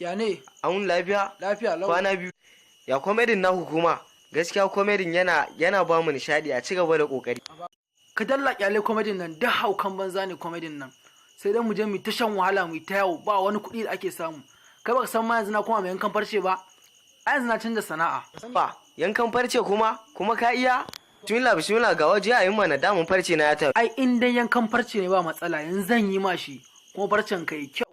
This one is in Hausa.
Ya ne? An lafiya? Lafiya lau. Kwana biyu. Ya komedin na hukuma? Gaskiya komedin yana ba mu nishadi, a ci gaba da kokari. Ka dalla kyale komedin nan, da haukan banza ne komedin nan. Sai dai mu je mu ta shan wahala mu ta yawo, ba wani kuɗi da ake samu. Kai baka san ma yanzu na kuma mai yankan farce ba? A yanzu na canza sana'a. Ba, yankan farce kuma ka iya? Bismillah ga waje a yi mana damun farce na ya tafi. Ai in dai yankan farce ne ba matsala, yanzu zan yi ma shi kuma farcen ka yi kyau.